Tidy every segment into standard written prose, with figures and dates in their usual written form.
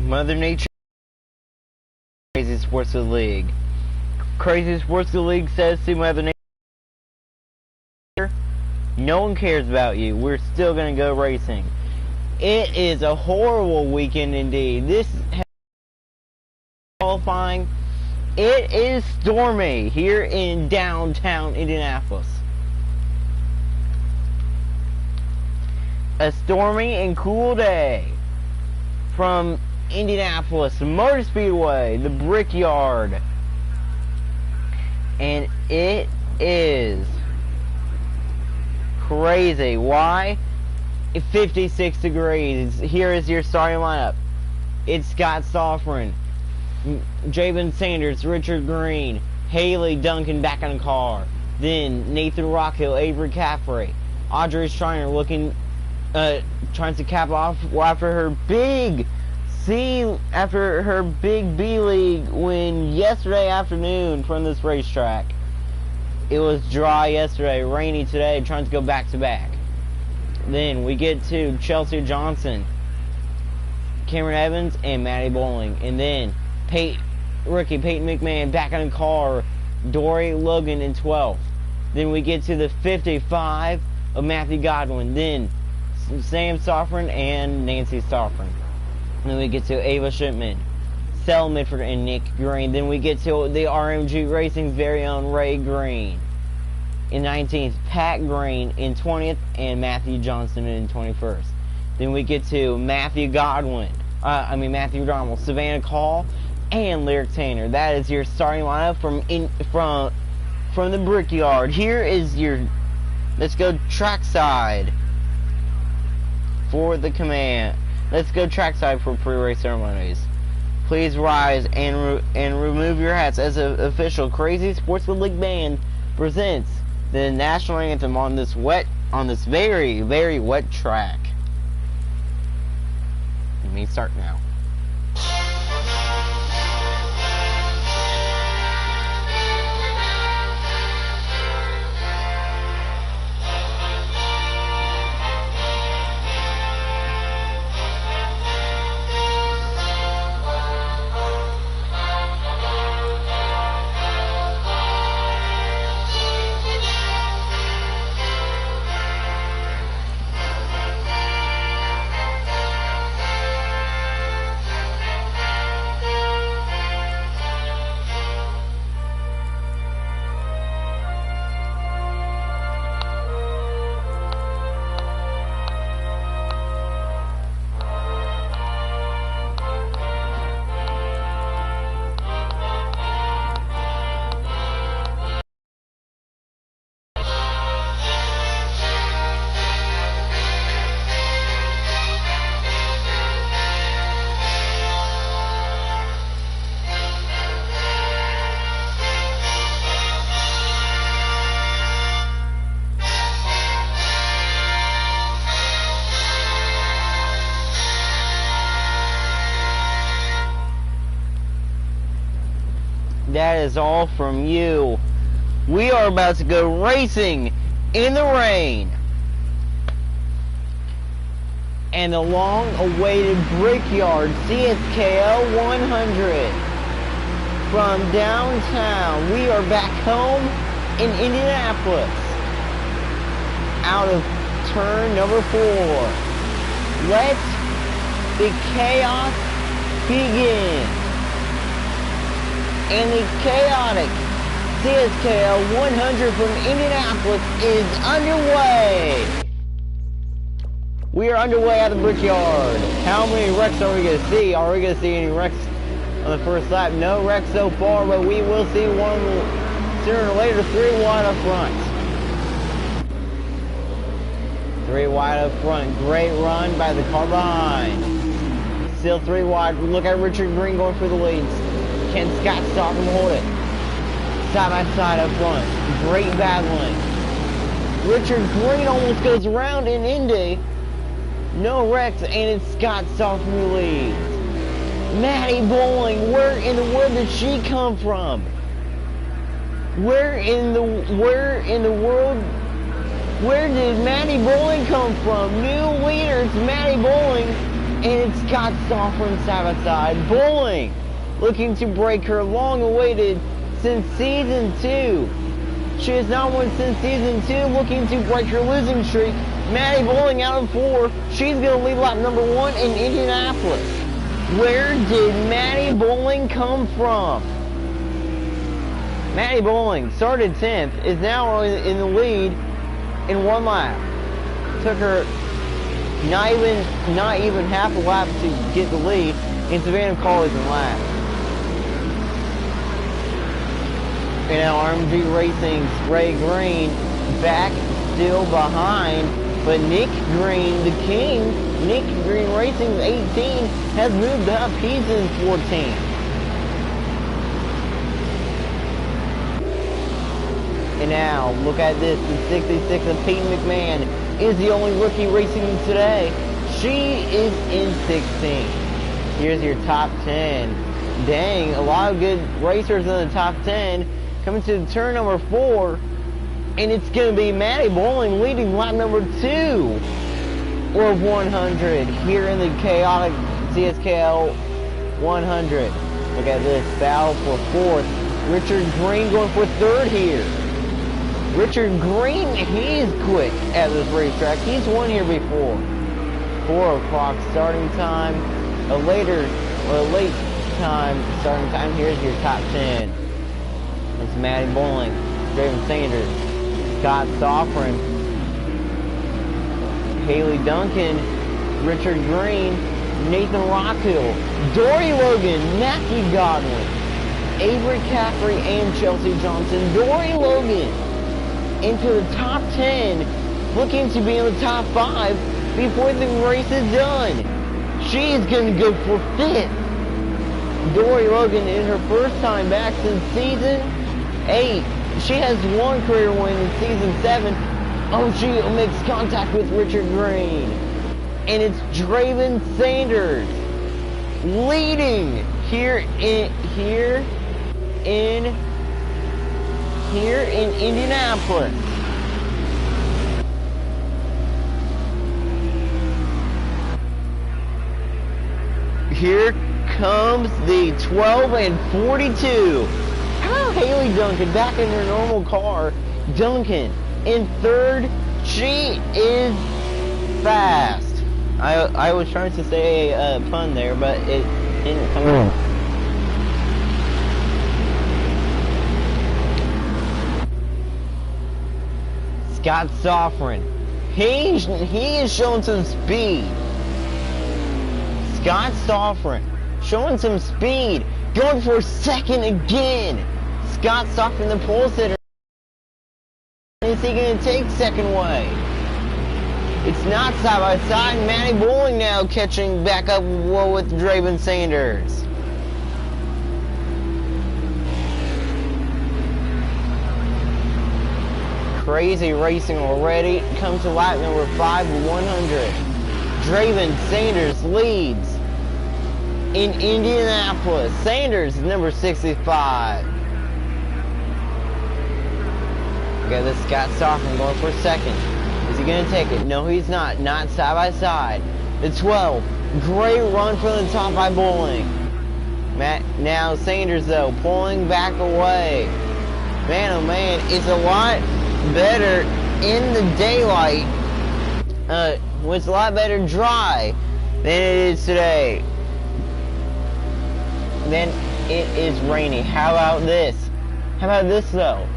Mother Nature. Crazy Sports League. Crazy Sports League says to Mother Nature, no one cares about you. We're still gonna go racing. It is a horrible weekend indeed. This qualifying. It is stormy here in downtown Indianapolis. A stormy and cool day from Indianapolis Motor Speedway, the Brickyard, and it is crazy. Why? 56 degrees. Here is your starting lineup. It's Scott Soffren, Javen Sanders, Richard Green, Haley Duncan back in the car. Then Nathan Rockhill, Avery Caffrey, Audrey Schreiner looking, trying to cap off after her big B League win yesterday afternoon from this racetrack. It was dry yesterday, rainy today, trying to go back to back. Then we get to Chelsea Johnson, Cameron Evans, and Maddie Bowling. And then rookie Peyton McMahon back in the car, Dory Logan in 12th. Then we get to the 55 of Matthew Godwin. Then Sam Soffren and Nancy Soffren. Then we get to Ava Shipman, Sel Midford, and Nick Green. Then we get to the RMG Racing's very own Ray Green in 19th, Pat Green in 20th, and Matthew Johnson in 21st. Then we get to Matthew Drummond, Savannah Call, and Lyric Tanner. That is your starting lineup from the Brickyard. Here is your, let's go trackside for the command. Let's go trackside for pre-race ceremonies. Please rise and remove your hats as an official Crazy Sports League band presents the national anthem on this very, very wet track. Let me start now. That is all from you. We are about to go racing in the rain. And the long-awaited Brickyard Cskl 100 from downtown. We are back home in Indianapolis. Out of turn number 4. Let the chaos begin. And the chaotic Cskl 100 from Indianapolis is underway. We are underway at the Brickyard. How many wrecks are we going to see? Are we going to see any wrecks on the first lap? No wrecks so far, but we will see one sooner or later. 3 wide up front. 3 wide up front. Great run by the car behind. Still 3 wide. Look at Richard Green going for the leads. Can Scott stop and hold it? Side by side up front. Great battling. Richard Green almost goes around in Indy. No wrecks, and it's Scott Soff who leads. Maddie Bowling, where in the world did she come from? Where in the world, where did Maddie Bowling come from? New leader, it's Maddie Bowling. And it's got Software side by side. Bowling, looking to break her long-awaited since Season 2. She has not won since Season 2, looking to break her losing streak. Maddie Bowling out of 4. She's going to lead lap number 1 in Indianapolis. Where did Maddie Bowling come from? Maddie Bowling started 10th, is now in the lead in 1 lap. Took her not even half a lap to get the lead, and Savannah Call is in last. And now RMG Racing's Ray Green back still behind, but Nick Green, the king, Nick Green Racing's 18, has moved up. He's in 14th. And now, look at this, the 66 of Peyton McMahon is the only rookie racing today. She is in 16th. Here's your top 10. Dang, a lot of good racers in the top 10. Coming to turn number 4, and it's going to be Maddie Bowling leading lap number 2 of 100 here in the chaotic Cskl 100. Look at this, battle for 4th. Richard Green going for 3rd here. Richard Green, he's quick at this racetrack. He's won here before. 4 o'clock starting time, a late time starting time. Here's your top 10. It's Maddie Bowling, Draven Sanders, Scott Soffren, Haley Duncan, Richard Green, Nathan Rockhill, Dory Logan, Matthew Godwin, Avery Caffrey, and Chelsea Johnson. Dory Logan into the top 10, looking to be in the top 5 before the race is done. She's going to go for 5th. Dory Logan in her first time back since Season 8. She has 1 career win in Season 7. Oh, she makes contact with Richard Green. And it's Draven Sanders leading here in Indianapolis. Here comes the 12 and 42. How Haley Duncan back in her normal car. Duncan in 3rd. She is fast. I was trying to say a pun there, but it didn't come out. Scott Soffren. He is showing some speed. Scott Soffren showing some speed. Going for 2nd again. Scott Soffren, the pole sitter. Is he going to take 2nd way? It's not side by side. Maddie Bowling now catching back up with Draven Sanders. Crazy racing already. Comes to lap number 5 of 100. Draven Sanders leads in Indianapolis. Sanders is number 65. We got this Scott Soffren going for 2nd. Is he going to take it? No, he's not. Not side by side. The 12. Great run from the top by Bowling. Now Sanders, though, pulling back away. Man, oh man, it's a lot better in the daylight. It's a lot better dry than it is today. Then it is rainy. How about this? How about this, though?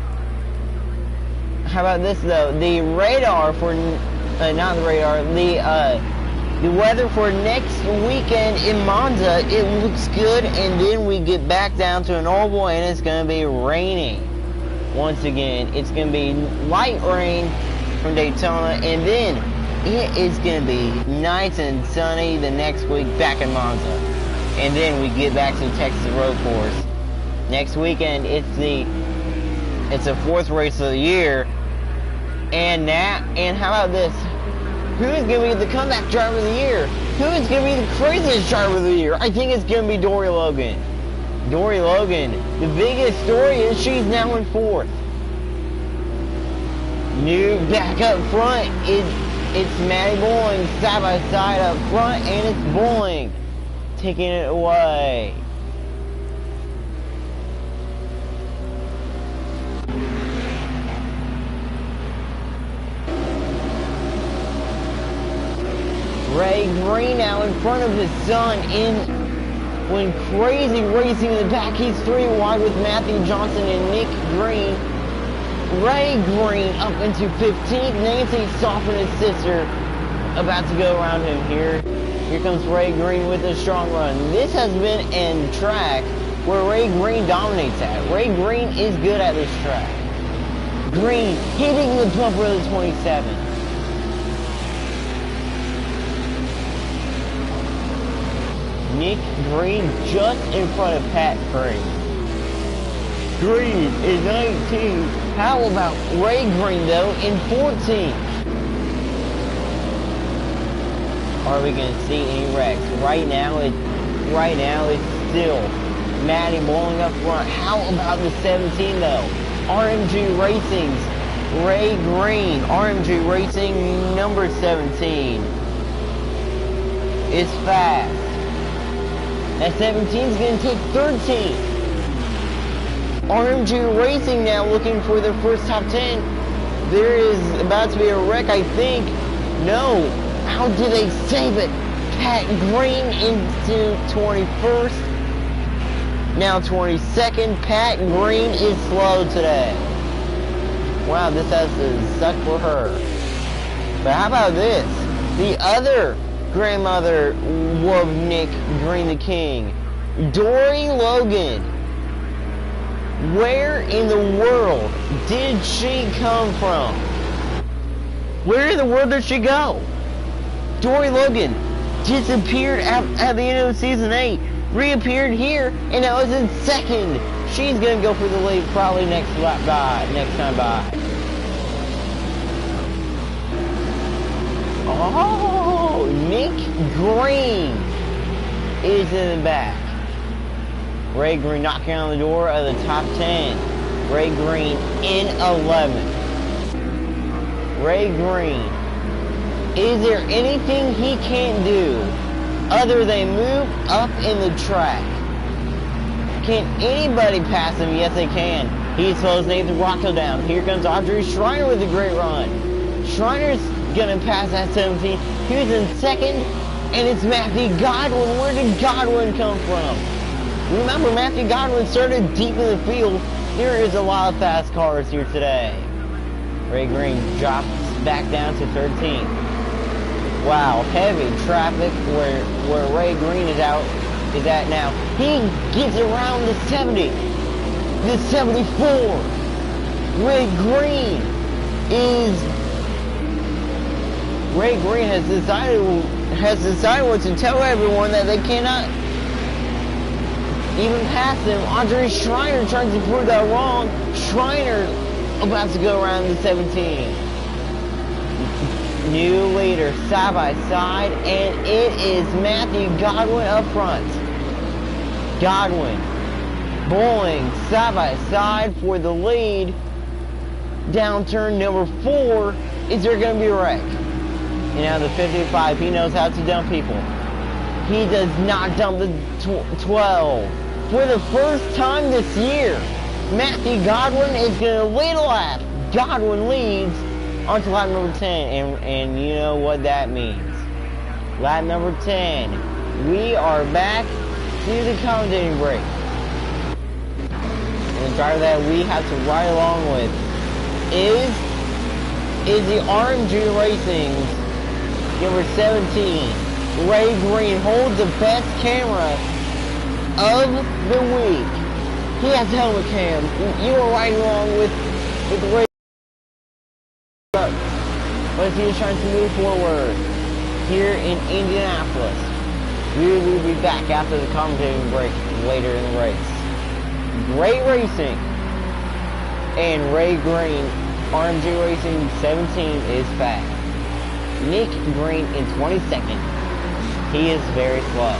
How about this though? The radar for not the radar, the weather for next weekend in Monza, it looks good, and then we get back down to an oval and it's gonna be raining. Once again, it's gonna be light rain from Daytona, and then it is gonna be nice and sunny the next week back in Monza. And then we get back to Texas Road Course. Next weekend it's the 4th race of the year. And how about this? Who is going to be the comeback driver of the year? Who is going to be the craziest driver of the year? I think it's going to be Dory Logan. Dory Logan. The biggest story is she's now in 4th. New back up front is It's Matty Bowling side by side up front, and it's Bowling taking it away. Ray Green now in front of his son when Crazy racing in the back. He's 3 wide with Matthew Johnson and Nick Green. Ray Green up into 15th. Nancy Soft and his sister about to go around him here. Here comes Ray Green with a strong run. This has been a track where Ray Green dominates at. Ray Green is good at this track. Green hitting the bumper of the 27. Nick Green just in front of Pat Green. Green is 19. How about Ray Green though in 14th? Are we gonna see any wrecks? Right now it's still Matty Bowling up front. How about the 17 though? RMG Racing's Ray Green. RMG Racing number 17 is fast. That 17 is going to take 13. RMG Racing now looking for their first top 10. There is about to be a wreck, I think. No. How did they save it? Pat Green into 21st. Now 22nd. Pat Green is slow today. Wow, this has to suck for her. But how about this? The other grandmother of Nick Green the King, Dory Logan. Where in the world did she come from? Where in the world did she go? Dory Logan disappeared at the end of season 8, reappeared here, and now is in 2nd. She's gonna go for the lead probably next time by. Oh, Nick Green is in the back. Ray Green knocking on the door of the top 10. Ray Green in 11th. Ray Green, is there anything he can't do other than move up in the track? Can anybody pass him? Yes, they can. He slows Nathan Rocco down. Here comes Audrey Schreiner with a great run. Schreiner's gonna pass that 17. He's in 2nd, and it's Matthew Godwin. Where did Godwin come from? Remember, Matthew Godwin started deep in the field. There is a lot of fast cars here today. Ray Green drops back down to 13th. Wow, heavy traffic where Ray Green is at now. He gets around the 70. The 74. Ray Green has decided what to tell everyone that they cannot even pass him. Andre Schreiner trying to prove that wrong. Schreiner about to go around the 17. New leader side by side, and it is Matthew Godwin up front. Godwin Bowling side by side for the lead. Down turn number 4. Is there going to be a wreck? And now the 55, he knows how to dump people. He does not dump the 12. For the first time this year, Matthew Godwin is going to lead a lap. Godwin leads onto lap number 10, and you know what that means. Lap number 10. We are back to the commentating break. And the driver that we have to ride along with is the RMG Racing's number 17. Ray Green holds the best camera of the week. He has helmet cam. You are riding along with Ray. But he is trying to move forward here in Indianapolis. We will be back after the commentating break later in the race. Great racing. And Ray Green, RMG Racing 17 is fast. Nick Green in 22nd. He is very slow.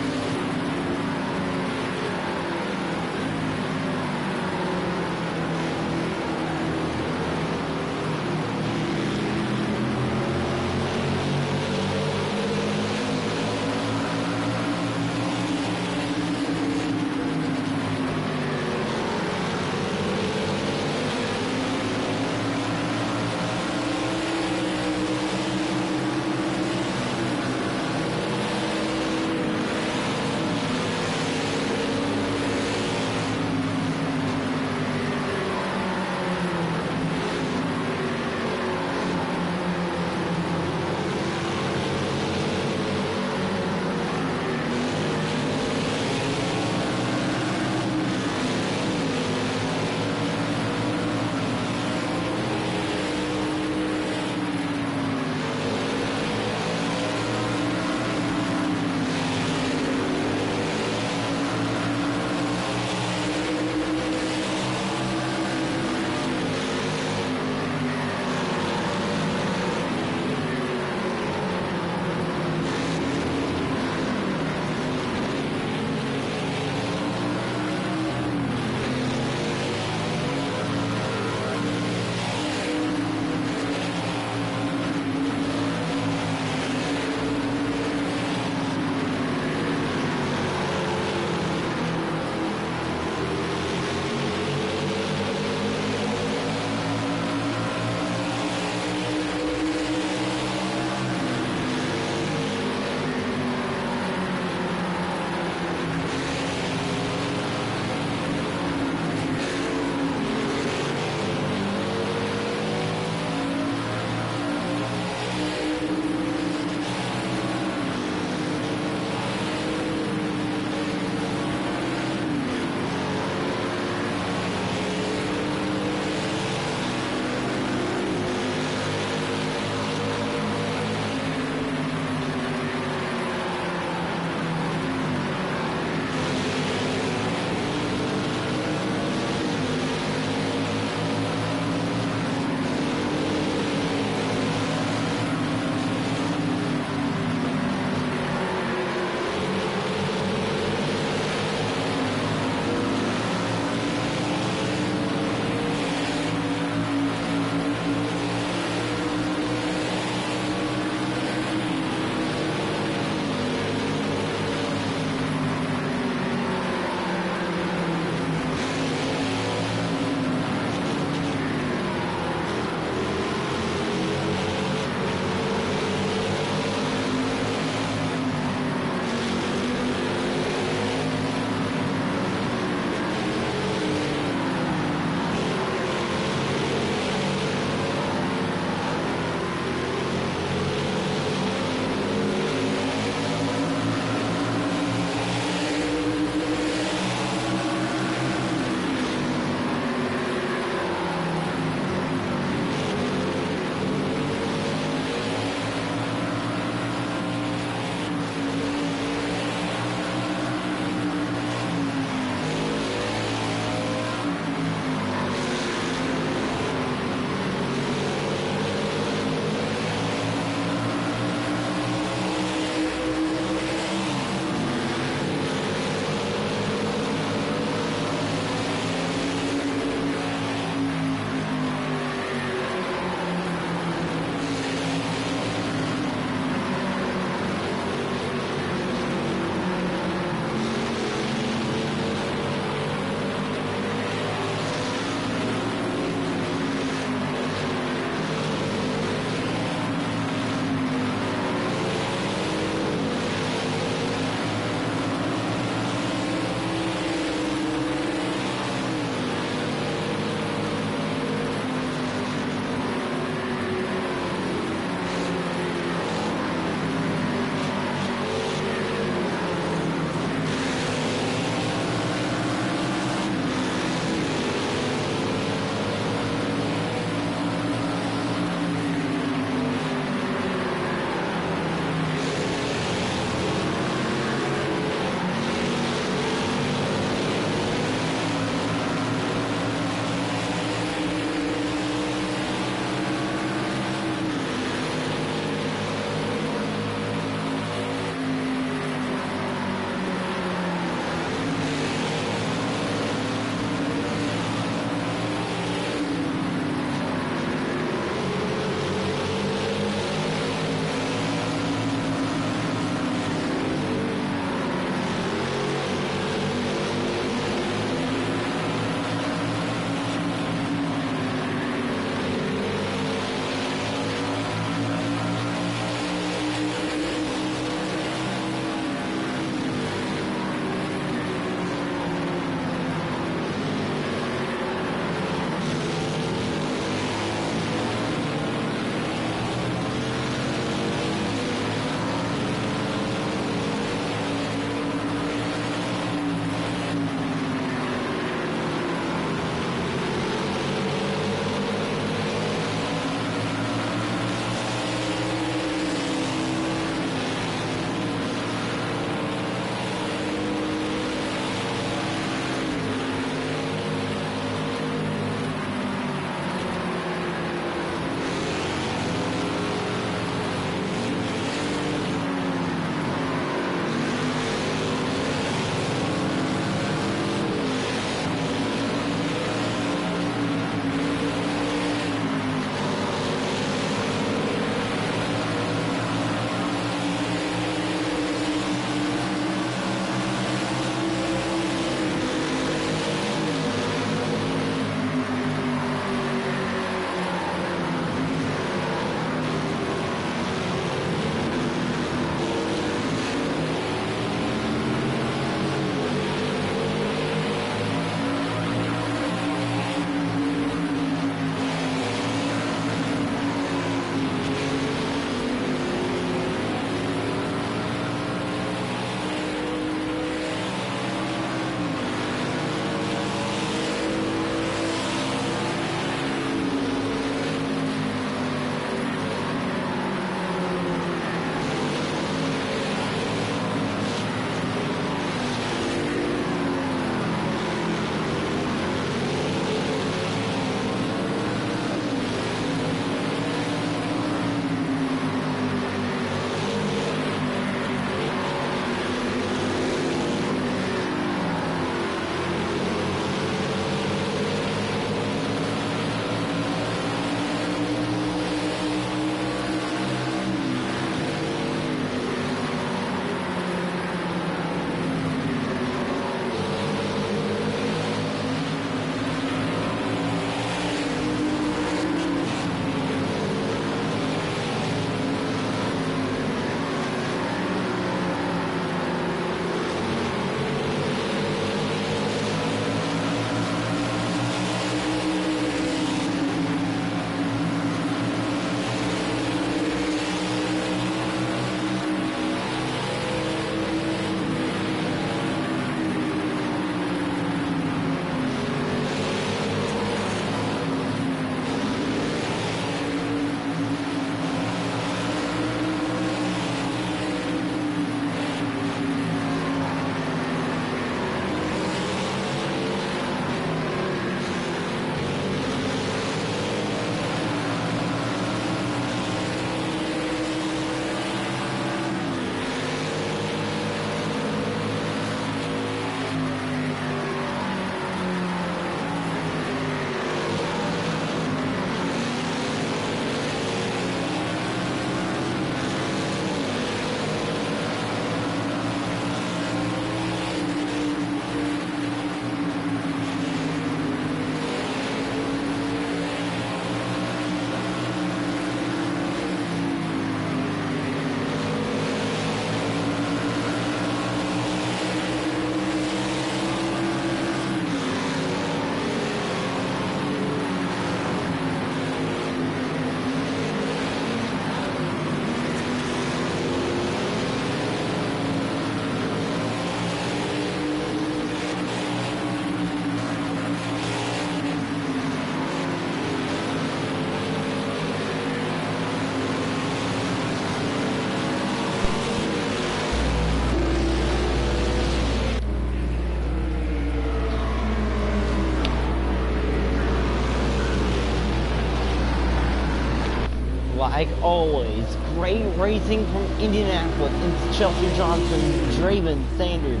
like always, great racing from Indianapolis. It's Chelsea Johnson, Draven Sanders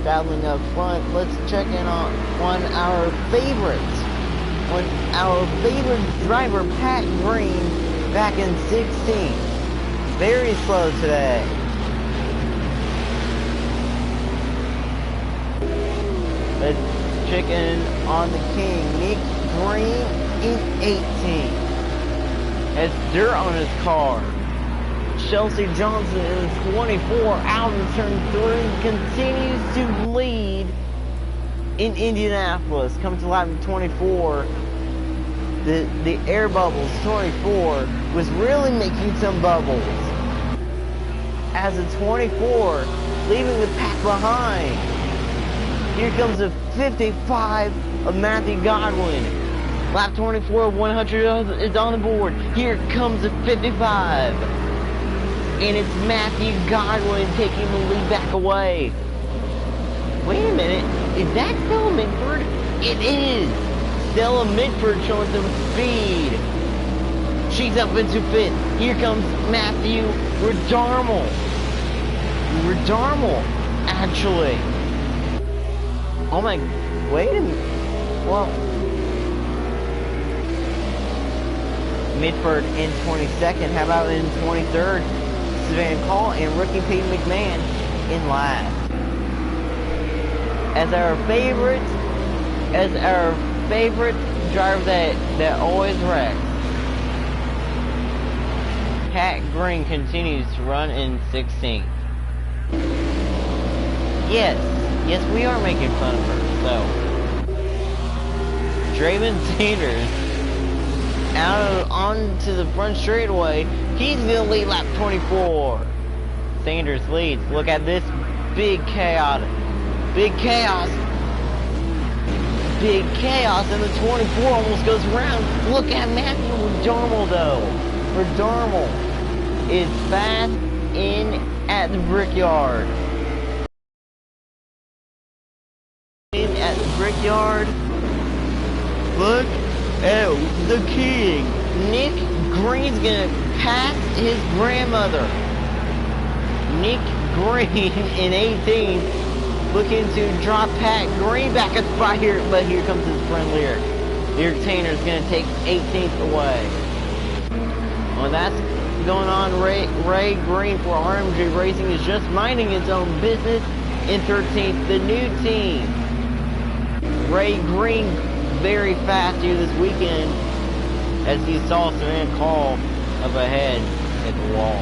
battling up front. Let's check in on our favorites. On our favorite driver, Pat Green, back in 16th. Very slow today. Let's check in on the king, Nick Green, in 18th. Has dirt on his car. Chelsea Johnson in 24, out in turn 3, continues to lead in Indianapolis. Coming to lap 24, the air bubbles, 24, was really making some bubbles. As a 24, leaving the pack behind. Here comes the 55 of Matthew Godwin. Lap 24, 100 is on the board. Here comes the 55. And it's Matthew Godwin taking the lead back away. Wait a minute. Is that Stella Mitford? It is. Stella Mitford showing some speed. She's up into 5th. Here comes Matthew Redarmo. Redarmo, actually. Oh my, wait a minute. Well, Mitford in 22nd. How about in 23rd? Van Call and rookie Peyton McMahon in last. As our favorite driver that always wrecks, Pat Green continues to run in 16th. Yes, we are making fun of her. So, Draven Sanders out onto the front straightaway. He's gonna lead lap 24. Sanders leads. Look at this big chaos. Big chaos. Big chaos, and the 24 almost goes around. Look at Matthew Redarmo though. Redarmo is fast in at the Brickyard. In at the Brickyard. Look at the king. Nick Green's gonna pass his grandmother. Nick Green in 18th, looking to drop Pat Green back a spot here, but here comes his friend Lyric. Lyric Tanner's gonna take 18th away. Well, that's going on. Ray Green for RMG Racing is just minding its own business in 13th. The new team, Ray Green, very fast here this weekend, as he saw Savannah Call up ahead at the wall.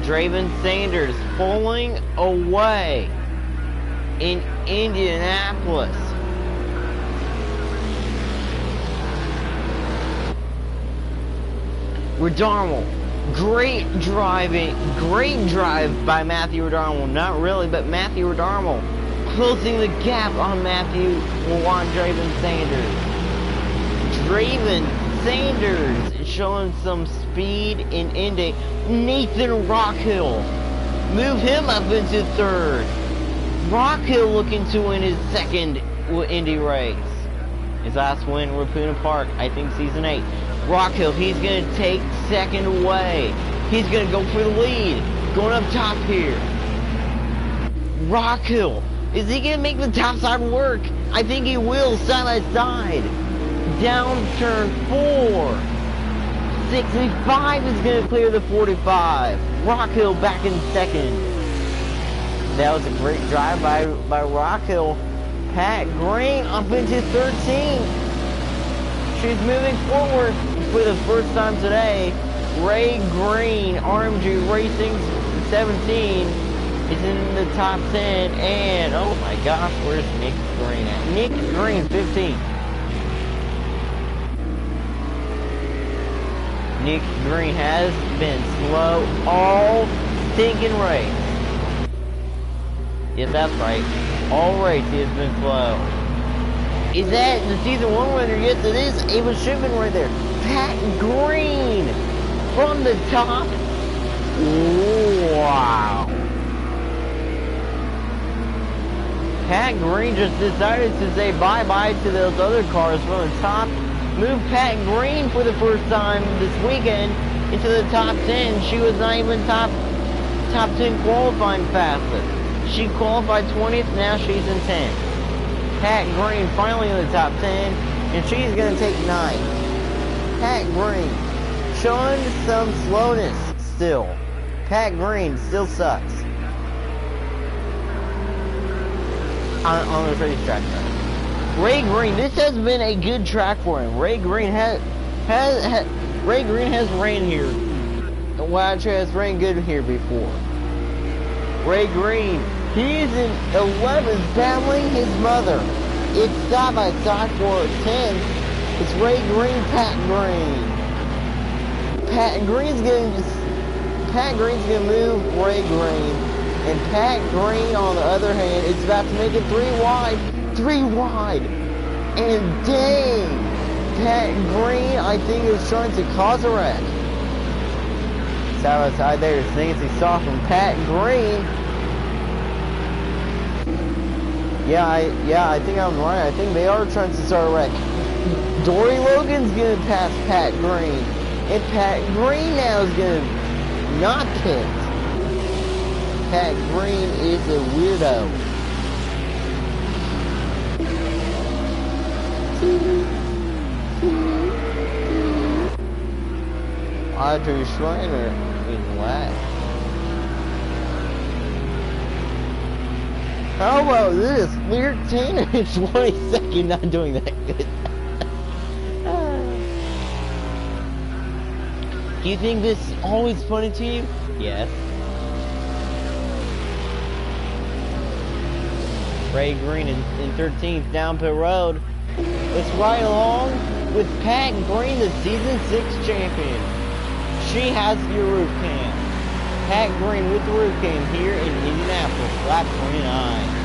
Draven Sanders pulling away in Indianapolis. Redarmo, great drive by Matthew Redarmo. Not really, but Matthew Redarmo closing the gap on Matthew Draven Sanders. Draven Sanders showing some speed in Indy. Nathan Rockhill, move him up into 3rd. Rockhill looking to win his 2nd Indy race. His last win, Rapuna Park, I think season 8. Rockhill, he's going to take 2nd away. He's going to go for the lead. Going up top here. Rockhill, is he going to make the top side work? I think he will, side by side. Down turn 4. 65 is going to clear the 45. Rockhill back in 2nd. That was a great drive by Rockhill. Pat Green up into 13. She's moving forward for the first time today. Ray Green, RMG Racing 17, is in the top 10. And, oh my gosh, where's Nick Green at? Nick Green, 15. Nick Green has been slow all stinking race. Yes, that's right. All race he has been slow. Is that the season 1 winner? Yes, it is. Ava Shipman right there. Pat Green from the top. Wow. Pat Green just decided to say bye-bye to those other cars from the top. Moved Pat Green for the first time this weekend into the top 10. She was not even top 10 qualifying fastest. She qualified 20th, now she's in 10th. Pat Green finally in the top 10, and she's going to take 9th. Pat Green showing some slowness still. Pat Green still sucks on this racetrack. Ray Green, this has been a good track for him. Ray Green has ran here. Wild has ran good here before. Ray Green, he's in 11th, battling his mother. It's side by side for 10th. It's Ray Green, Pat Green. Pat Green's gonna move Ray Green, and Pat Green on the other hand is about to make it 3 wide. 3 wide. And dang, Pat Green, I think, is trying to cause a wreck. Side by side there, it's Nancy Saw from Pat Green. Yeah, I think I'm right. I think they are trying to start a wreck. Dory Logan's gonna pass Pat Green, and Pat Green now is gonna not pit. Pat Green is a weirdo. Audrey Schreiner in last. How about this? 13 and 22nd, not doing that good. Do you think this is always funny to you? Yes. Ray Green in 13th down pit road. Let's ride along with Pat Green, the season 6 champion. She has your roof cam. Pat Green with the roof cam here in Indianapolis, lap 29.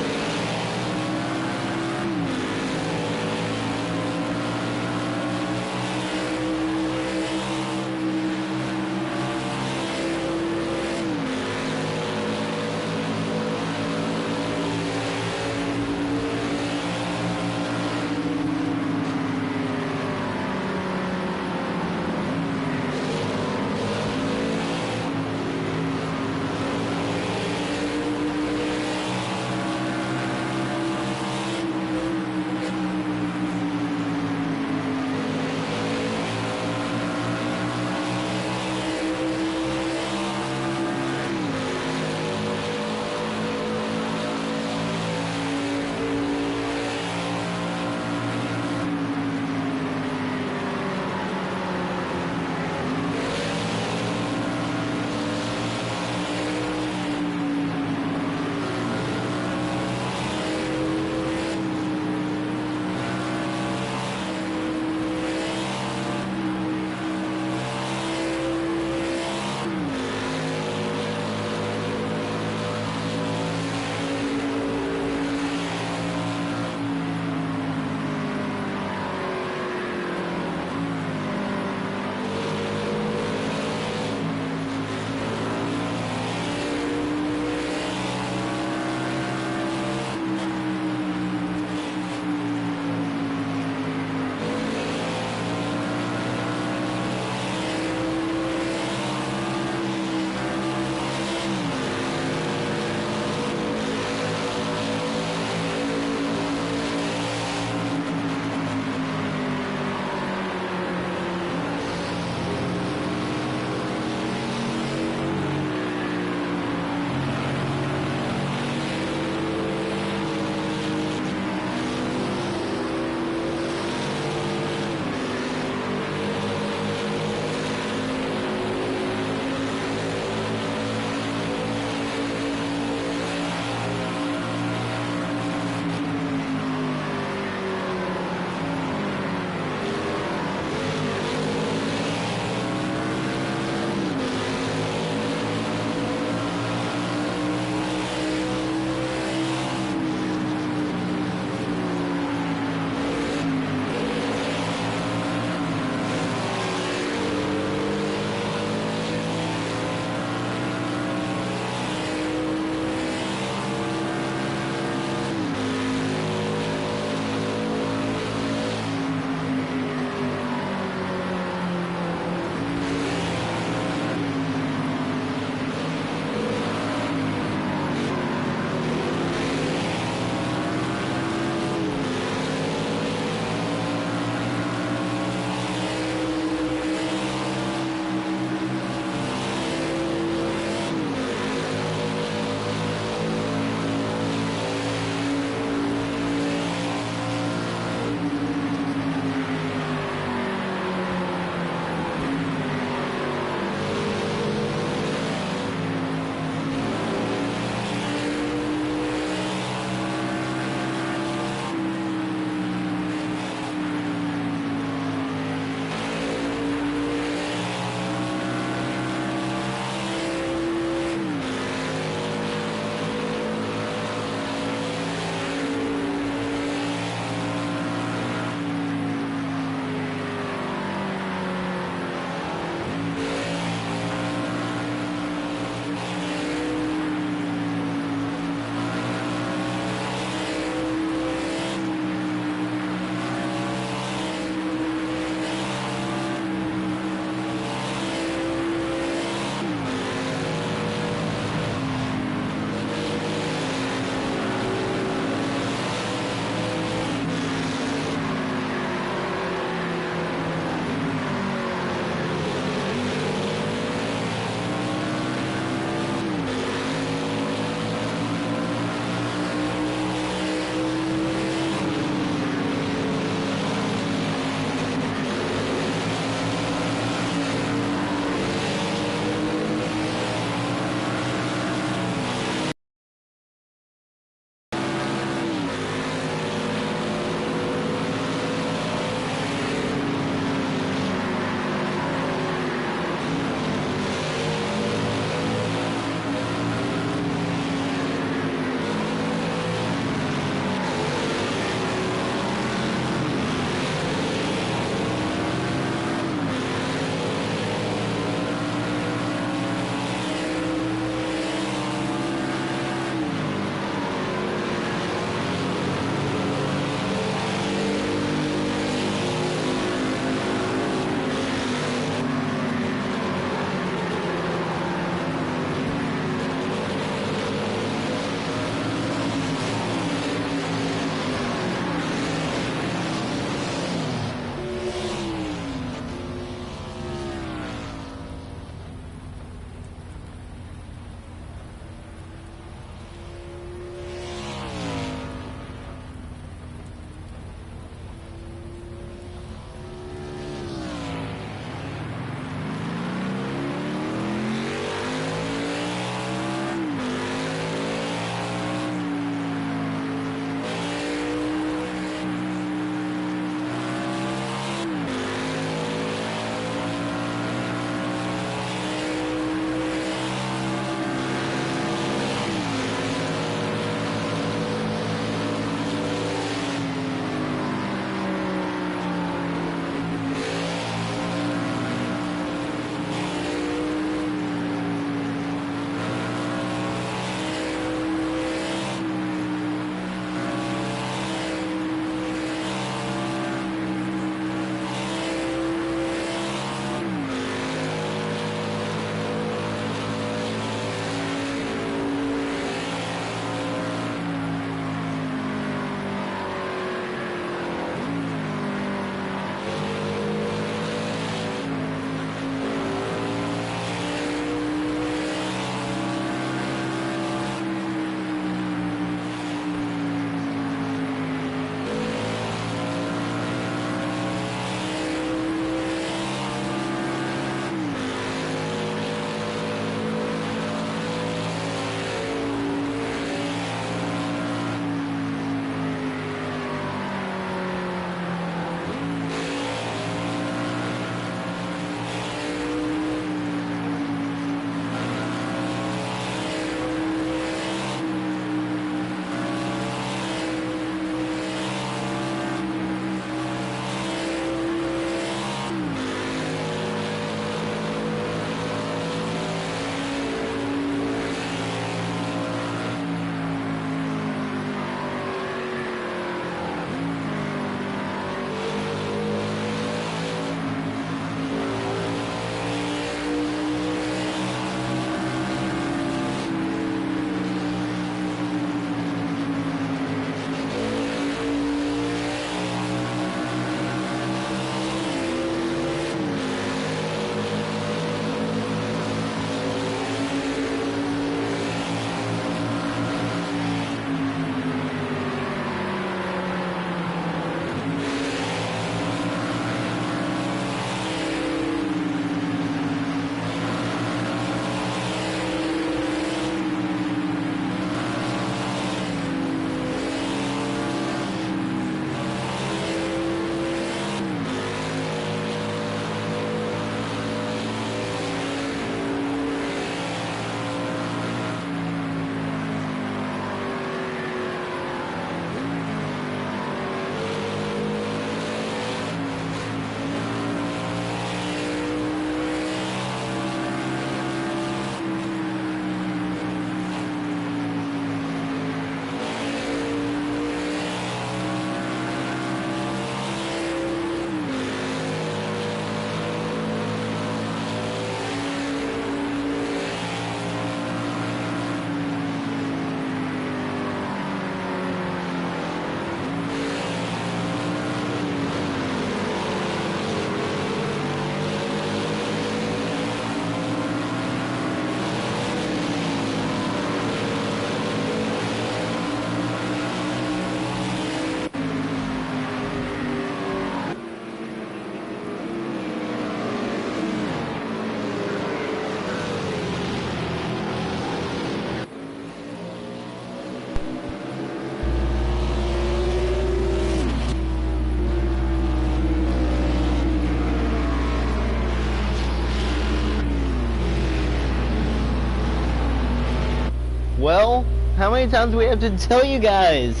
Well, how many times do we have to tell you guys?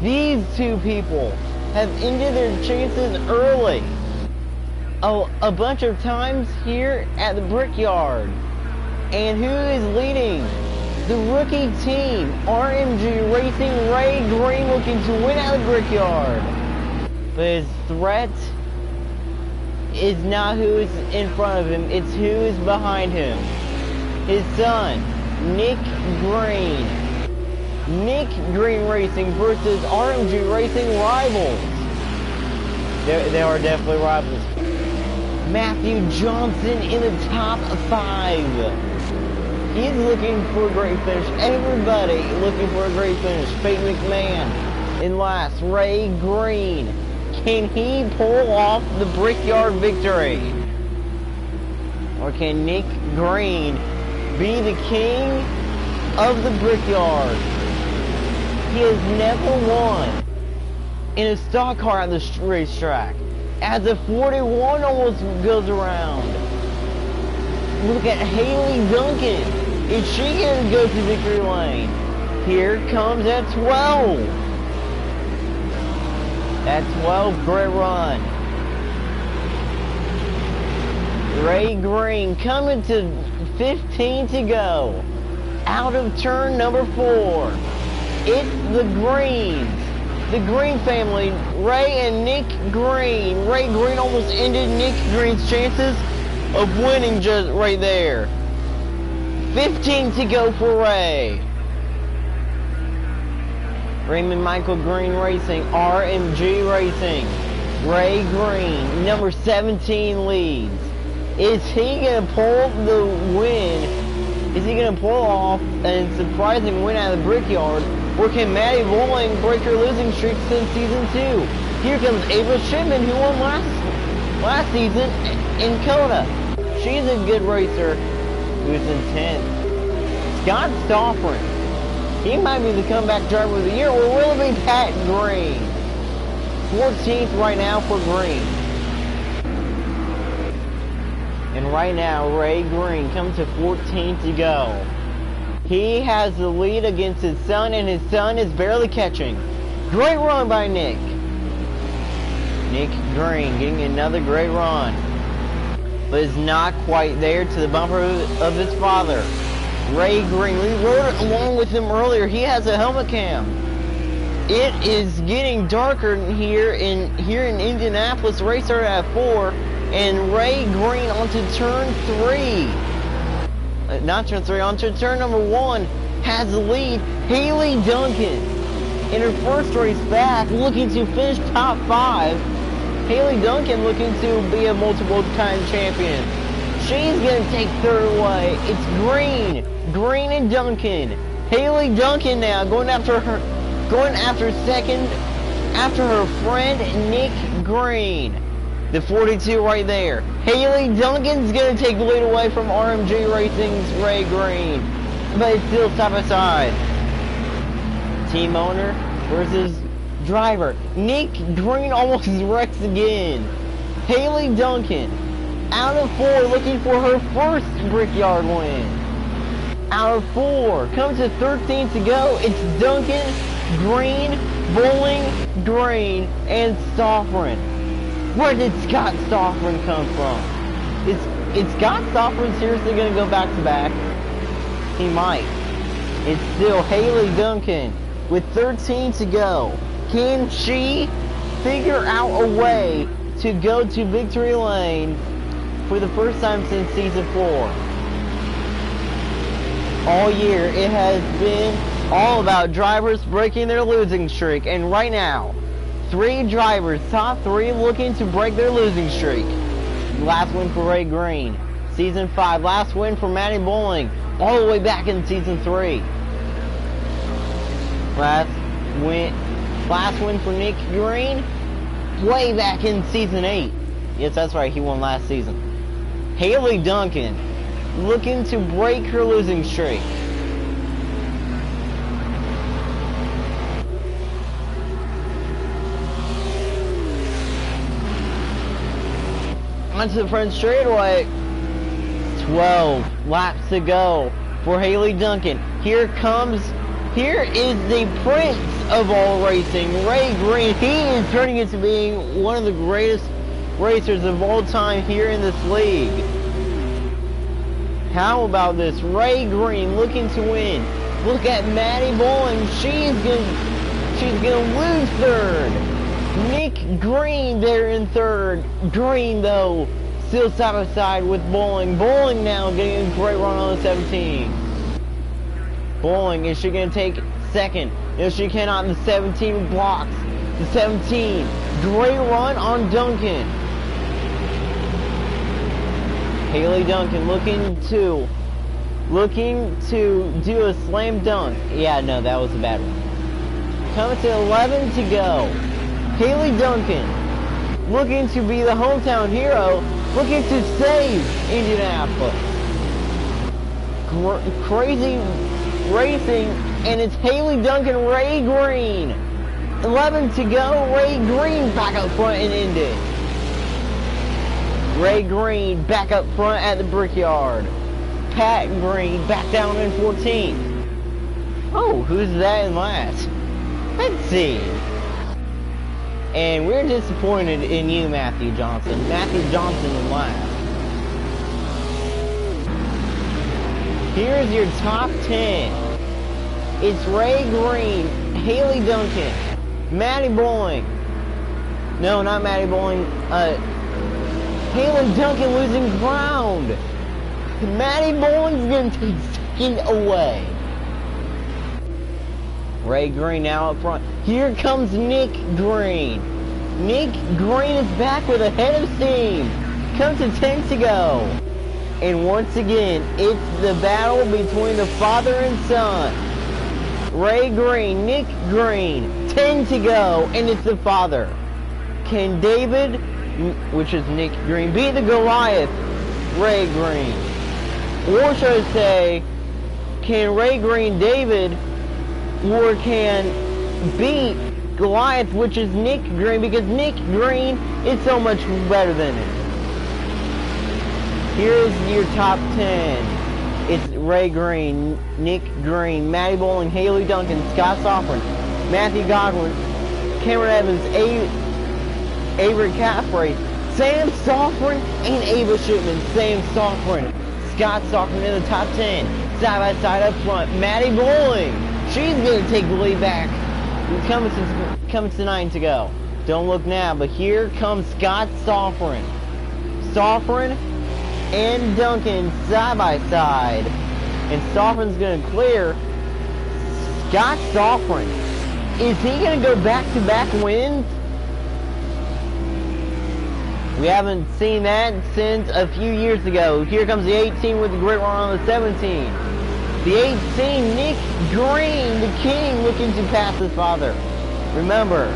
These two people have ended their chances early. Oh, a bunch of times here at the Brickyard. And who is leading? The rookie team, RMG Racing. Ray Green looking to win at the Brickyard. But his threat is not who is in front of him, it's who is behind him. His son, Nick Green. Nick Green Racing versus RMG Racing rivals. They are definitely rivals. Matthew Johnson in the top 5. He's looking for a great finish. Everybody looking for a great finish. Fate McMahon in last. Ray Green. Can he pull off the Brickyard victory? Or can Nick Green be the king of the Brickyard? He has never won in a stock car at the racetrack. As a 41 almost goes around. Look at Haley Duncan. Is she going to go to victory lane? Here comes at 12. At 12, great run. Ray Green coming to 15 to go. Out of turn number 4. It's the Greens. The Green family, Ray and Nick Green. Ray Green almost ended Nick Green's chances of winning just right there. 15 to go for Ray. Raymond Michael Green Racing, RMG Racing. Ray Green, number 17 leads. Is he going to pull the win? Is he going to pull off a surprising win out of the Brickyard? Or can Maddie Bowling break her losing streak since season 2? Here comes Ava Shipman, who won last season in Kona. She's a good racer who's in 10th. Scott Stoffren. He might be the comeback driver of the year, or will it be Pat Green? 14th right now for Green. And right now, Ray Green comes to 14 to go. He has the lead against his son, and his son is barely catching. Great run by Nick. Nick Green getting another great run. But is not quite there to the bumper of his father. Ray Green, we rode it along with him earlier. He has a helmet cam. It is getting darker here in Indianapolis. Race started at 4, and Ray Green onto turn 3. Not turn 3, onto turn number 1 has the lead. Haley Duncan in her first race back, looking to finish top 5. Haley Duncan looking to be a multiple-time champion. She's going to take third away. It's Green and Duncan. Haley Duncan now going after second after her friend Nick Green. The 42 right there. Haley Duncan's going to take the lead away from RMG Racing's Ray Green. But it's still side by side. Team owner versus driver. Nick Green almost wrecks again. Haley Duncan out of 4, looking for her first Brickyard win. Out of 4, comes to 13 to go. It's Duncan, Green, Bowling, Green, and Stoffren. Where did Scott Stoffren come from? Is Scott Stoffren seriously going to go back to back? He might. It's still Haley Duncan with 13 to go. Can she figure out a way to go to victory lane for the first time since season 4? All year it has been all about drivers breaking their losing streak, and right now 3 drivers, top 3, looking to break their losing streak. Last win for Ray Green, season 5. Last win for Maddie Bowling, all the way back in season 3. Last win for Nick Green, way back in season 8. Yes, that's right, he won last season. Haley Duncan, looking to break her losing streak. Onto the front straightaway. 12 laps to go for Haley Duncan. Here is the prince of all racing, Ray Green. He is turning into being one of the greatest racers of all time here in this league. How about this? Ray Green looking to win. Look at Maddie Bowling. She's gonna lose third. Nick Green there in third. Green though still side by side with Bowling. Bowling now getting a great run on the 17. Bowling, is she gonna take second? No, she cannot. The 17 blocks. The 17. Great run on Duncan. Haley Duncan looking to do a slam dunk. Yeah, no, that was a bad one. Coming to 11 to go. Haley Duncan looking to be the hometown hero, looking to save Indianapolis. Crazy racing, and it's Haley Duncan, Ray Green. 11 to go. Ray Green back up front and ended. Ray Green back up front at the Brickyard. Pat Green back down in 14th. Oh, who's that in last? Let's see. And we're disappointed in you, Matthew Johnson. Matthew Johnson in last. Here's your top 10. It's Ray Green, Haley Duncan, Maddie Bowling. No, not Maddie Bowling. Haley Duncan losing ground. Maddie Bowling's gonna take second away. Ray Green now up front. Here comes Nick Green. Nick Green is back with a head of steam. Comes to 10 to go. And once again, it's the battle between the father and son. Ray Green, Nick Green, 10 to go, and it's the father. Can David, which is Nick Green, beat the Goliath, Ray Green? Or should I say, can Ray Green David, or can beat Goliath, which is Nick Green, because Nick Green is so much better than him. Here's your top 10. It's Ray Green, Nick Green, Maddie Bowling, Haley Duncan, Scott Soffren, Matthew Godwin, Cameron Evans, Avery Caffrey, Sam Soffren, and Ava Shipman. Sam Soffren, Scott Soffren in the top 10. Side by side up front, Maddie Bowling. She's going to take the lead back. Coming to 9 to go. Don't look now, but here comes Scott Soffren. Soffren and Duncan side by side, and Soffren's gonna clear. Scott Soffren, is he gonna go back-to-back wins? We haven't seen that since a few years ago. Here comes the 18 with the great run on the 17. The 18, Nick Green, the king, looking to pass his father. Remember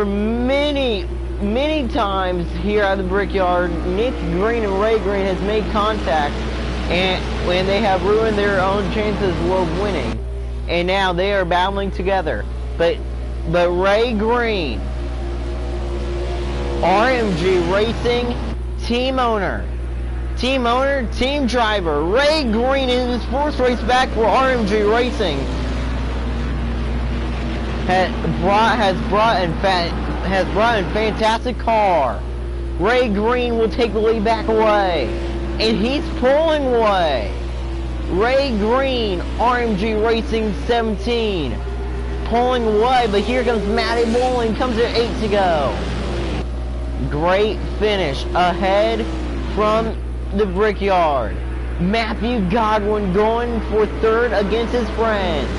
many times here at the Brickyard, Nick Green and Ray Green has made contact, and when they have ruined their own chances of winning, and now they are battling together. But Ray Green, RMG Racing team owner, team driver, Ray Green in his first race back for RMG Racing has brought in fantastic car. Ray Green will take the lead back away, and he's pulling away. Ray Green, RMG Racing 17, pulling away, but here comes Maddie Bowling, comes at 8 to go. Great finish ahead from the Brickyard. Matthew Godwin going for third against his friends.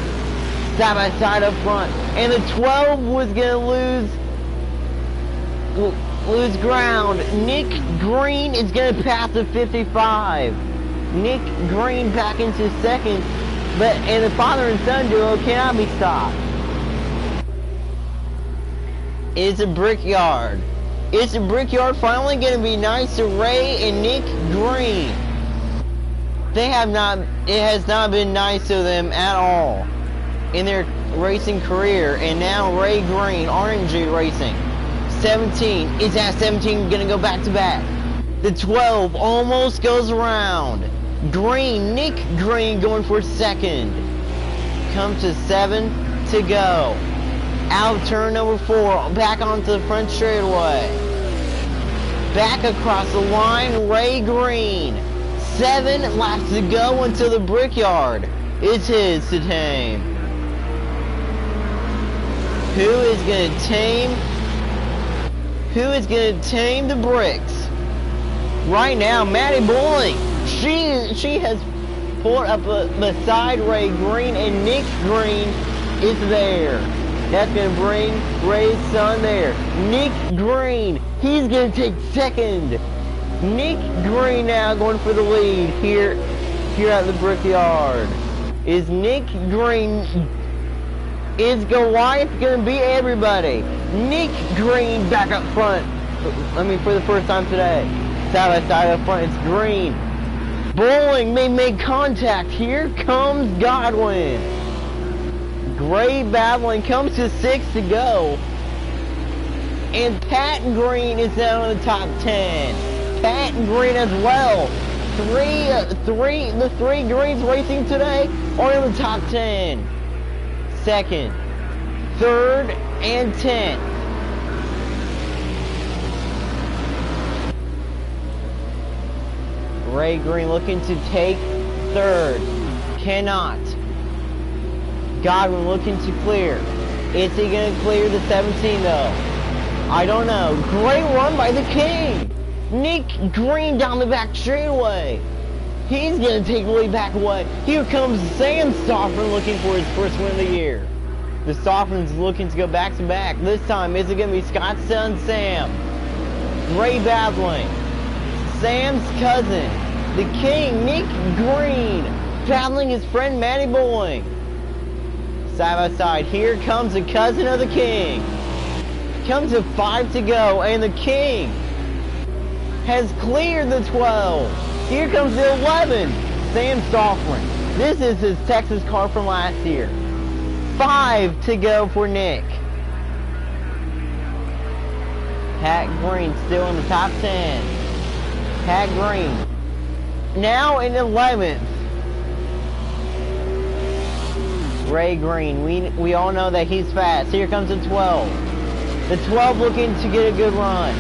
Side by side up front, and the 12 was gonna lose ground. Nick Green is gonna pass the 55. Nick Green back into second, and the father and son duo cannot be stopped. Is the Brickyard finally gonna be nice to Ray and Nick Green? It has not been nice to them at all in their racing career. And now Ray Green, RMG Racing 17, is at 17 gonna go back to back. The 12 almost goes around. Green, Nick Green going for second. Comes to 7 to go. Out of turn number 4, back onto the front straightaway. Back across the line, Ray Green. 7 laps to go until the Brickyard. It's his to tame. Who is gonna tame the bricks? Right now, Maddie Bowling. She has pulled up beside Ray Green, and Nick Green is there. That's gonna bring Ray's son there. Nick Green, he's gonna take second. Nick Green now going for the lead here at the Brickyard. Is Nick Green, is Goliath gonna beat everybody? Nick Green back up front. I mean, for the first time today. Side by side up front, it's Green. Bowling may make contact. Here comes Godwin. Gray battling, comes to 6 to go. And Pat Green is down in the top 10. Pat Green as well. The three Greens racing today are in the top 10. Second, third, and 10th. Ray Green looking to take third. Cannot. Godwin looking to clear. Is he going to clear the 17 though? I don't know. Great run by the King. Nick Green down the back straightaway. He's going to take the lead back away. Here comes Sam Stoffman looking for his first win of the year. The Stoffman's looking to go back to back. This time, is it going to be Scott's son, Sam? Great battling. Sam's cousin, the King, Nick Green, battling his friend Matty Bowling. Side by side, here comes the cousin of the King. Comes to 5 to go, and the King has cleared the 12. Here comes the 11, Sam Stoffman. This is his Texas car from last year. 5 to go for Nick. Pat Green still in the top 10. Pat Green now in 11th. Ray Green, we all know that he's fast. Here comes the 12. The 12 looking to get a good run.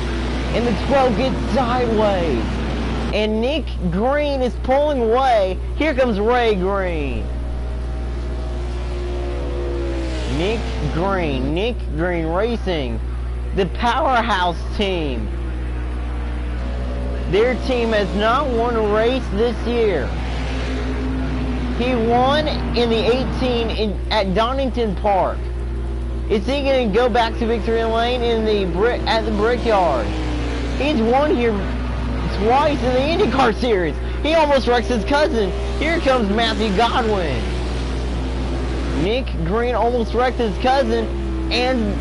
And the 12 gets sideways. And Nick Green is pulling away. Here comes Ray Green. Nick Green racing. The Powerhouse team. Their team has not won a race this year. He won in the 18 at Donington Park. Is he going to go back to victory lane at the Brickyard? He's won here twice in the IndyCar Series. He almost wrecks his cousin. Here comes Matthew Godwin. Nick Green almost wrecked his cousin, and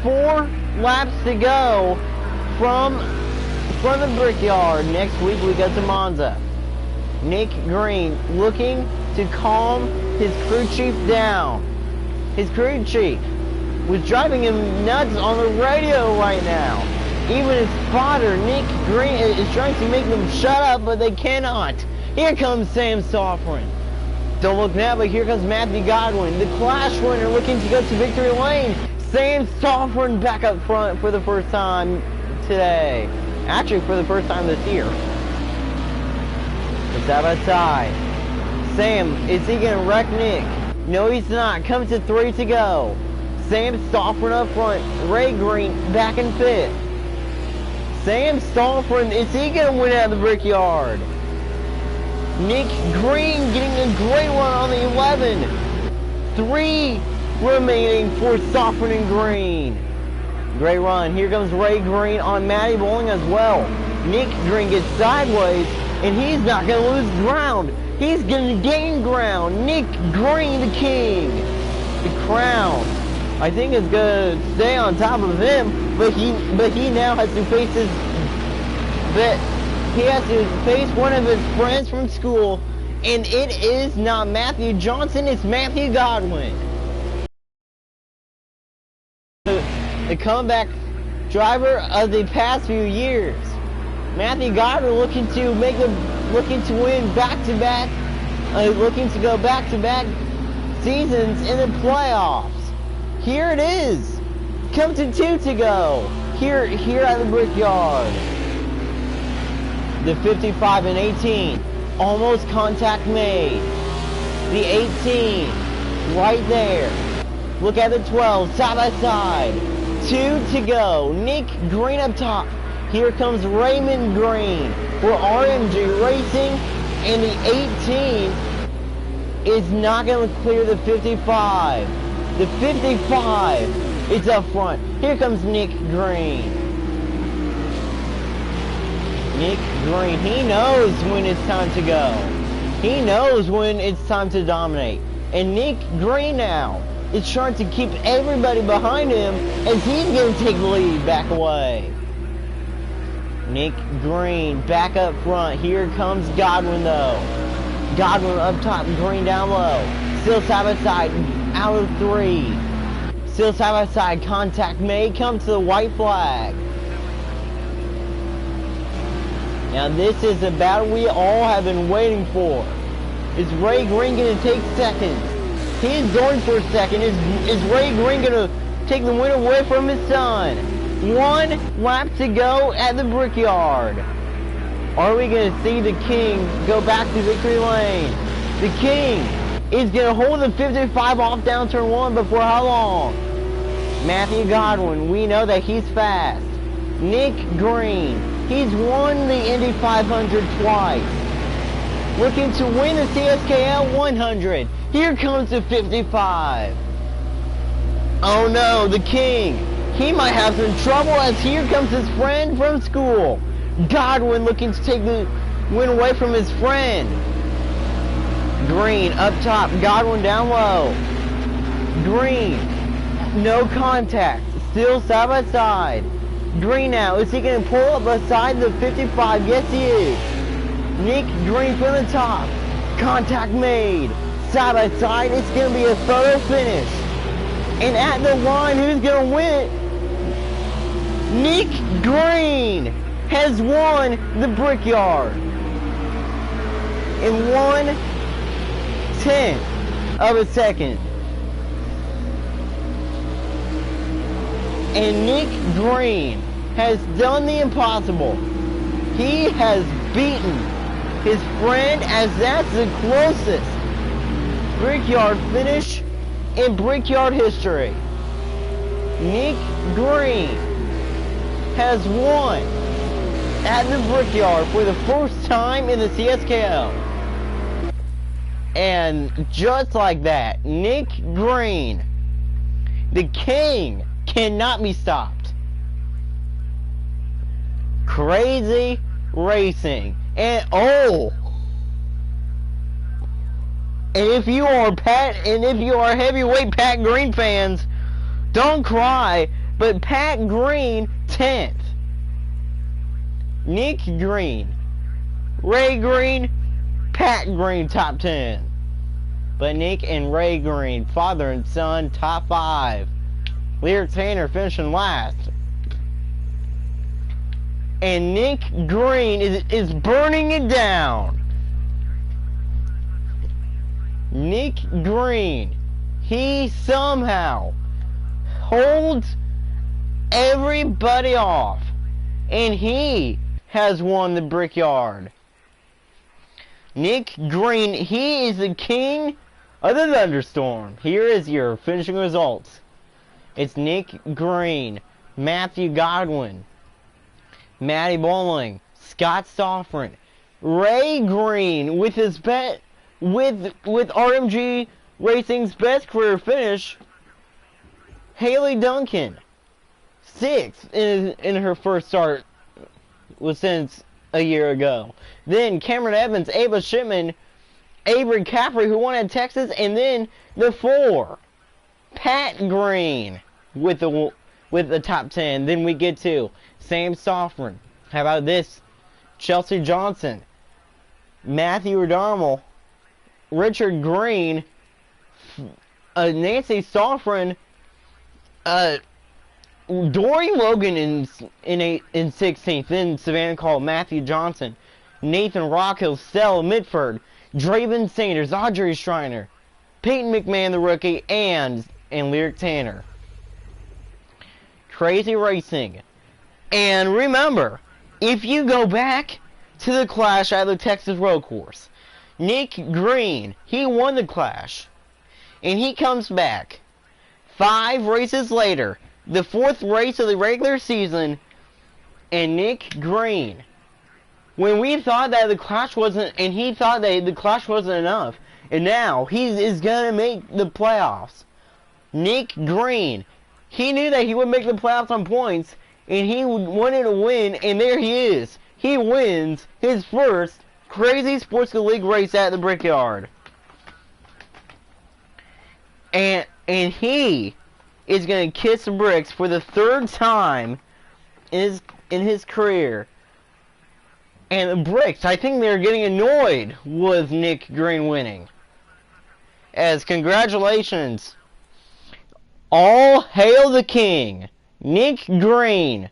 4 laps to go from the Brickyard. Next week we go to Monza. Nick Green looking to calm his crew chief down. His crew chief was driving him nuts on the radio right now. Even his spotter, Nick Green, is trying to make them shut up, but they cannot. Here comes Sam Stoffman. Don't look now, but here comes Matthew Godwin, the Clash winner, looking to go to victory lane. Sam Stoffman back up front for the first time today. Actually, for the first time this year. Side by side. Sam, is he going to wreck Nick? No, he's not. Comes to 3 to go. Sam Stoffman up front. Ray Green back in 5th. Sam Stoffman, is he going to win out of the Brickyard? Nick Green getting a great one on the 11. 3 remaining for Stoffman and Green. Great run. Here comes Ray Green on Matty Bowling as well. Nick Green gets sideways, and he's not going to lose ground. He's going to gain ground. Nick Green, the King. The crown, I think, is going to stay on top of him, but he now has to face one of his friends from school, and it is not Matthew Johnson, it's Matthew Godwin. The comeback driver of the past few years. Matthew Godwin looking to win back-to-back, looking to go back-to-back seasons in the playoffs. Here it is. Come to 2 to go. Here at the Brickyard. The 55 and 18. Almost contact made. The 18. Right there. Look at the 12. Side by side. 2 to go. Nick Green up top. Here comes Raymond Green for RMG Racing. And the 18 is not going to clear the 55. The 55 is up front. Here comes Nick Green. Nick Green, he knows when it's time to go. He knows when it's time to dominate. And Nick Green now is trying to keep everybody behind him as he's going to take the lead back away. Nick Green back up front. Here comes Godwin though. Godwin up top, Green down low. Still side by side, out of 3. Still side by side, contact made, come to the white flag. Now this is the battle we all have been waiting for. Is Ray Green going to take second? He's going for second. Is Ray Green going to take the win away from his son? 1 lap to go at the Brickyard. Are we going to see the King go back to victory lane? The King is going to hold the 55 off down turn 1, but for how long? Matthew Godwin, we know that he's fast. Nick Green, he's won the Indy 500 twice. Looking to win the Cskl 100. Here comes the 55. Oh no, the King. He might have some trouble as here comes his friend from school. Godwin looking to take the win away from his friend. Green up top, Godwin down low. Green, no contact, still side by side. Green now, is he going to pull up beside the 55? Yes, he is. Nick Green from the top. Contact made. Side by side, it's going to be a photo finish. And at the line, who's going to win? Nick Green has won the Brickyard in 1/10 of a second. And Nick Green has done the impossible. He has beaten his friend, as that's the closest Brickyard finish in Brickyard history. Nick Green has won at the Brickyard for the first time in the Cskl. And just like that, Nick Green, the King, cannot be stopped. Crazy racing. And if you are heavyweight Pat Green fans, don't cry, but Pat Green 10th. Nick Green, Ray Green, Pat Green top 10. But Nick and Ray Green, father and son, top 5. Lear Tanner finishing last. And Nick Green is burning it down. Nick Green, he somehow holds everybody off. And he has won the Brickyard. Nick Green, he is the king of the thunderstorm. Here is your finishing results. It's Nick Green, Matthew Godwin, Matty Bowling, Scott Stoffren, Ray Green with his with RMG Racing's best career finish, Haley Duncan, 6th in her first start since a year ago. Then Cameron Evans, Ava Shipman, Avery Caffrey, who won at Texas, and then the 4, Pat Green with the top 10. Then we get to Sam Stoffren. How about this? Chelsea Johnson, Matthew O'Donnell, Richard Green, Nancy Stoffren, Dory Logan in 16th. Then Savannah called Matthew Johnson, Nathan Rockhill, Stella Mitford, Draven Sanders, Audrey Schreiner, Peyton McMahon the rookie, and Lyric Tanner. Crazy racing. And remember, if you go back to the Clash at the Texas Road Course, Nick Green, he won the Clash. And he comes back 5 races later, the 4th race of the regular season, and Nick Green, when we thought that the Clash wasn't, and he thought that the Clash wasn't enough, and now he is going to make the playoffs. Nick Green, he knew that he would make the playoffs on points, and he wanted to win, and there he is. He wins his first Crazy Sportsman League race at the Brickyard. And he is going to kiss the bricks for the 3rd time in his career. And the bricks, I think they're getting annoyed with Nick Green winning. As congratulations. All hail the king, Nick Green.